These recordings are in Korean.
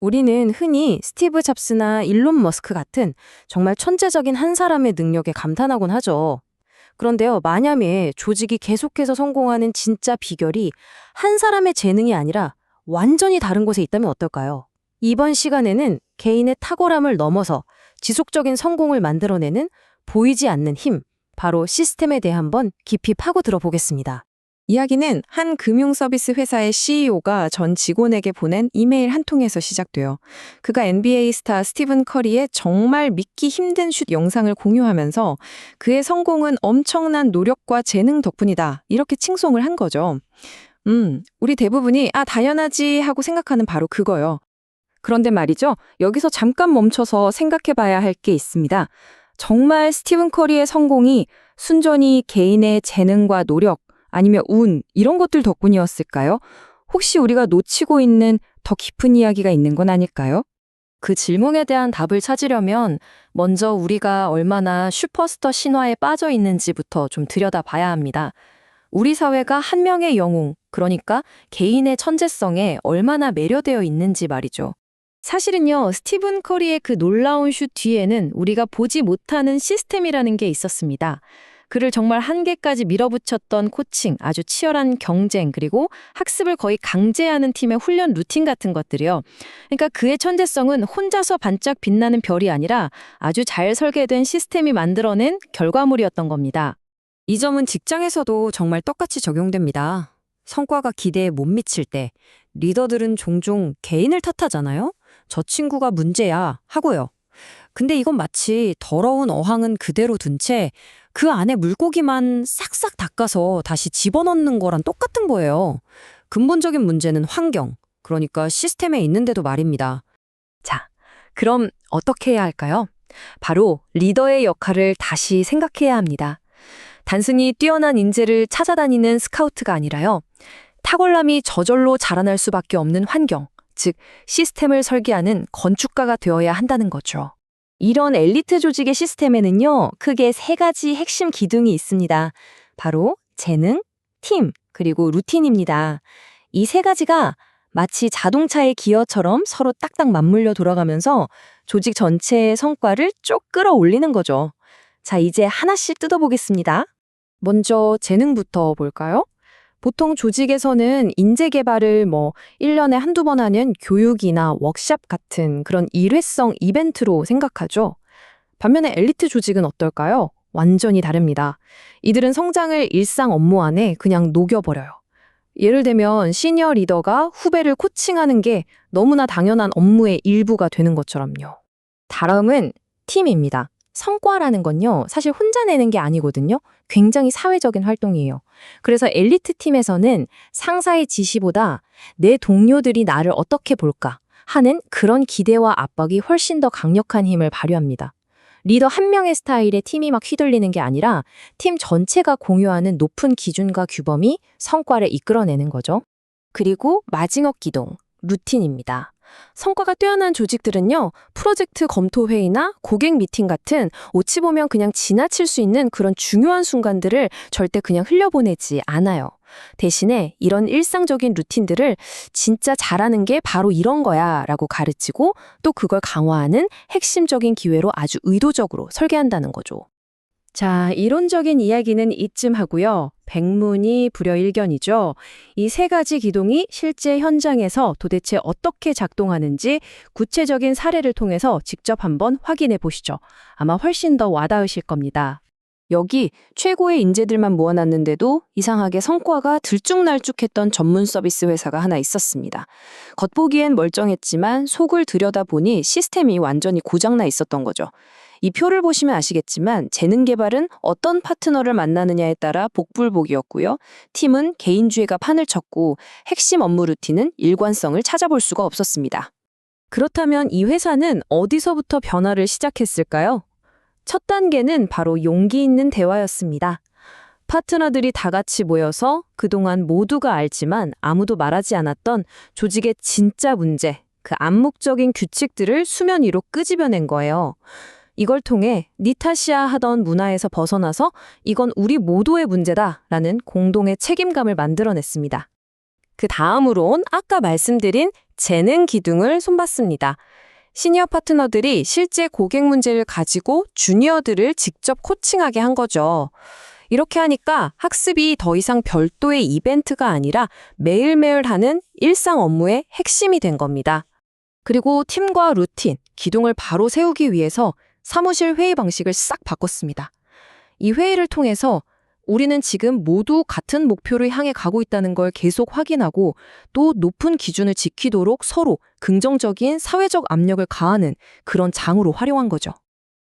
우리는 흔히 스티브 잡스나 일론 머스크 같은 정말 천재적인 한 사람의 능력에 감탄하곤 하죠. 그런데요, 만약에 조직이 계속해서 성공하는 진짜 비결이 한 사람의 재능이 아니라 완전히 다른 곳에 있다면 어떨까요? 이번 시간에는 개인의 탁월함을 넘어서 지속적인 성공을 만들어내는 보이지 않는 힘, 바로 시스템에 대해 한번 깊이 파고 들어보겠습니다. 이야기는 한 금융서비스 회사의 CEO가 전 직원에게 보낸 이메일 한 통에서 시작돼요. 그가 NBA 스타 스티븐 커리의 정말 믿기 힘든 슛 영상을 공유하면서 그의 성공은 엄청난 노력과 재능 덕분이다. 이렇게 칭송을 한 거죠. 우리 대부분이 당연하지 하고 생각하는 바로 그거요. 그런데 말이죠. 여기서 잠깐 멈춰서 생각해 봐야 할 게 있습니다. 정말 스티븐 커리의 성공이 순전히 개인의 재능과 노력, 아니면 운, 이런 것들 덕분이었을까요? 혹시 우리가 놓치고 있는 더 깊은 이야기가 있는 건 아닐까요? 그 질문에 대한 답을 찾으려면 먼저 우리가 얼마나 슈퍼스타 신화에 빠져 있는지부터 좀 들여다봐야 합니다. 우리 사회가 한 명의 영웅, 그러니까 개인의 천재성에 얼마나 매료되어 있는지 말이죠. 사실은요, 스티븐 커리의 그 놀라운 슛 뒤에는 우리가 보지 못하는 시스템이라는 게 있었습니다. 그를 정말 한계까지 밀어붙였던 코칭, 아주 치열한 경쟁, 그리고 학습을 거의 강제하는 팀의 훈련 루틴 같은 것들이요. 그러니까 그의 천재성은 혼자서 반짝 빛나는 별이 아니라 아주 잘 설계된 시스템이 만들어낸 결과물이었던 겁니다. 이 점은 직장에서도 정말 똑같이 적용됩니다. 성과가 기대에 못 미칠 때 리더들은 종종 개인을 탓하잖아요. 저 친구가 문제야 하고요. 근데 이건 마치 더러운 어항은 그대로 둔 채 그 안에 물고기만 싹싹 닦아서 다시 집어넣는 거랑 똑같은 거예요. 근본적인 문제는 환경, 그러니까 시스템에 있는데도 말입니다. 자, 그럼 어떻게 해야 할까요? 바로 리더의 역할을 다시 생각해야 합니다. 단순히 뛰어난 인재를 찾아다니는 스카우트가 아니라요. 탁월함이 저절로 자라날 수밖에 없는 환경, 즉 시스템을 설계하는 건축가가 되어야 한다는 거죠. 이런 엘리트 조직의 시스템에는요, 크게 세 가지 핵심 기둥이 있습니다. 바로 재능, 팀, 그리고 루틴입니다. 이 세 가지가 마치 자동차의 기어처럼 서로 딱딱 맞물려 돌아가면서 조직 전체의 성과를 쭉 끌어올리는 거죠. 자, 이제 하나씩 뜯어보겠습니다. 먼저 재능부터 볼까요? 보통 조직에서는 인재 개발을 1년에 한두 번 하는 교육이나 워크샵 같은 그런 일회성 이벤트로 생각하죠. 반면에 엘리트 조직은 어떨까요? 완전히 다릅니다. 이들은 성장을 일상 업무 안에 그냥 녹여버려요. 예를 들면 시니어 리더가 후배를 코칭하는 게 너무나 당연한 업무의 일부가 되는 것처럼요. 다음은 팀입니다. 성과라는 건요, 사실 혼자 내는 게 아니거든요. 굉장히 사회적인 활동이에요. 그래서 엘리트 팀에서는 상사의 지시보다 내 동료들이 나를 어떻게 볼까 하는 그런 기대와 압박이 훨씬 더 강력한 힘을 발휘합니다. 리더 한 명의 스타일에 팀이 막 휘둘리는 게 아니라 팀 전체가 공유하는 높은 기준과 규범이 성과를 이끌어내는 거죠. 그리고 마지막 기동, 루틴입니다. 성과가 뛰어난 조직들은요, 프로젝트 검토 회의나 고객 미팅 같은 어찌 보면 그냥 지나칠 수 있는 그런 중요한 순간들을 절대 그냥 흘려보내지 않아요. 대신에 이런 일상적인 루틴들을 진짜 잘하는 게 바로 이런 거야 라고 가르치고 또 그걸 강화하는 핵심적인 기회로 아주 의도적으로 설계한다는 거죠. 자, 이론적인 이야기는 이쯤 하고요. 백문이 불여일견이죠. 이 세 가지 기동이 실제 현장에서 도대체 어떻게 작동하는지 구체적인 사례를 통해서 직접 한번 확인해 보시죠. 아마 훨씬 더 와닿으실 겁니다. 여기 최고의 인재들만 모아놨는데도 이상하게 성과가 들쭉날쭉했던 전문 서비스 회사가 하나 있었습니다. 겉보기엔 멀쩡했지만 속을 들여다보니 시스템이 완전히 고장나 있었던 거죠. 이 표를 보시면 아시겠지만 재능 개발은 어떤 파트너를 만나느냐에 따라 복불복이었고요. 팀은 개인주의가 판을 쳤고 핵심 업무 루틴은 일관성을 찾아볼 수가 없었습니다. 그렇다면 이 회사는 어디서부터 변화를 시작했을까요? 첫 단계는 바로 용기 있는 대화였습니다. 파트너들이 다 같이 모여서 그동안 모두가 알지만 아무도 말하지 않았던 조직의 진짜 문제, 그 암묵적인 규칙들을 수면 위로 끄집어낸 거예요. 이걸 통해 니 탓이야 하던 문화에서 벗어나서 이건 우리 모두의 문제다라는 공동의 책임감을 만들어냈습니다. 그 다음으론 아까 말씀드린 재능 기둥을 손봤습니다. 시니어 파트너들이 실제 고객 문제를 가지고 주니어들을 직접 코칭하게 한 거죠. 이렇게 하니까 학습이 더 이상 별도의 이벤트가 아니라 매일매일 하는 일상 업무의 핵심이 된 겁니다. 그리고 팀과 루틴, 기둥을 바로 세우기 위해서 사무실 회의 방식을 싹 바꿨습니다. 이 회의를 통해서 우리는 지금 모두 같은 목표를 향해 가고 있다는 걸 계속 확인하고 또 높은 기준을 지키도록 서로 긍정적인 사회적 압력을 가하는 그런 장으로 활용한 거죠.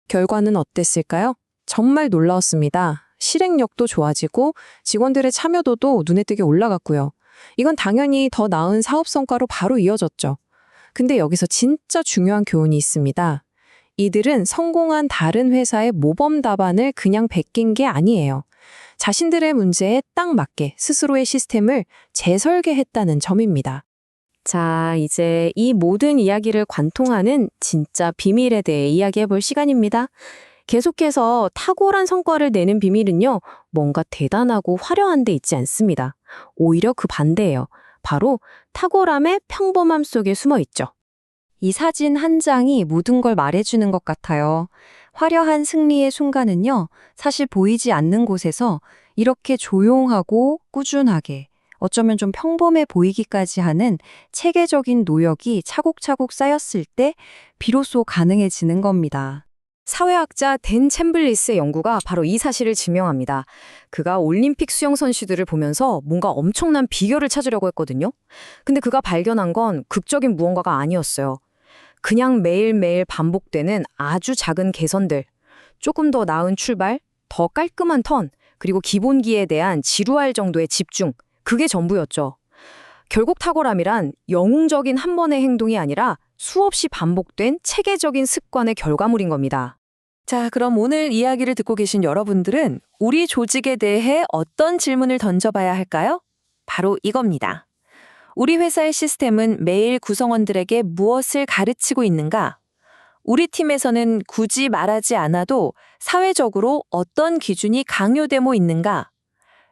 결과는 어땠을까요? 정말 놀라웠습니다. 실행력도 좋아지고 직원들의 참여도도 눈에 띄게 올라갔고요. 이건 당연히 더 나은 사업 성과로 바로 이어졌죠. 근데 여기서 진짜 중요한 교훈이 있습니다. 이들은 성공한 다른 회사의 모범 답안을 그냥 베낀 게 아니에요. 자신들의 문제에 딱 맞게 스스로의 시스템을 재설계했다는 점입니다. 자, 이제 이 모든 이야기를 관통하는 진짜 비밀에 대해 이야기해 볼 시간입니다. 계속해서 탁월한 성과를 내는 비밀은요, 뭔가 대단하고 화려한 데 있지 않습니다. 오히려 그 반대예요. 바로 탁월함의 평범함 속에 숨어 있죠. 이 사진 한 장이 모든 걸 말해주는 것 같아요. 화려한 승리의 순간은요, 사실 보이지 않는 곳에서 이렇게 조용하고 꾸준하게, 어쩌면 좀 평범해 보이기까지 하는 체계적인 노력이 차곡차곡 쌓였을 때 비로소 가능해지는 겁니다. 사회학자 댄 챔블리스의 연구가 바로 이 사실을 증명합니다. 그가 올림픽 수영 선수들을 보면서 뭔가 엄청난 비결을 찾으려고 했거든요. 근데 그가 발견한 건 극적인 무언가가 아니었어요. 그냥 매일매일 반복되는 아주 작은 개선들, 조금 더 나은 출발, 더 깔끔한 턴, 그리고 기본기에 대한 지루할 정도의 집중, 그게 전부였죠. 결국 탁월함이란 영웅적인 한 번의 행동이 아니라 수없이 반복된 체계적인 습관의 결과물인 겁니다. 자, 그럼 오늘 이야기를 듣고 계신 여러분들은 우리 조직에 대해 어떤 질문을 던져봐야 할까요? 바로 이겁니다. 우리 회사의 시스템은 매일 구성원들에게 무엇을 가르치고 있는가? 우리 팀에서는 굳이 말하지 않아도 사회적으로 어떤 기준이 강요되고 있는가?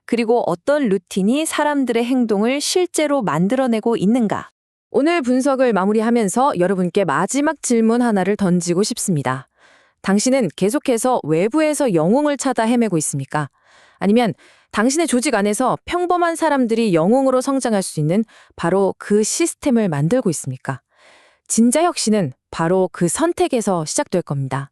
그리고 어떤 루틴이 사람들의 행동을 실제로 만들어내고 있는가? 오늘 분석을 마무리하면서 여러분께 마지막 질문 하나를 던지고 싶습니다. 당신은 계속해서 외부에서 영웅을 찾아 헤매고 있습니까? 아니면 당신의 조직 안에서 평범한 사람들이 영웅으로 성장할 수 있는 바로 그 시스템을 만들고 있습니까? 진짜 혁신은 바로 그 선택에서 시작될 겁니다.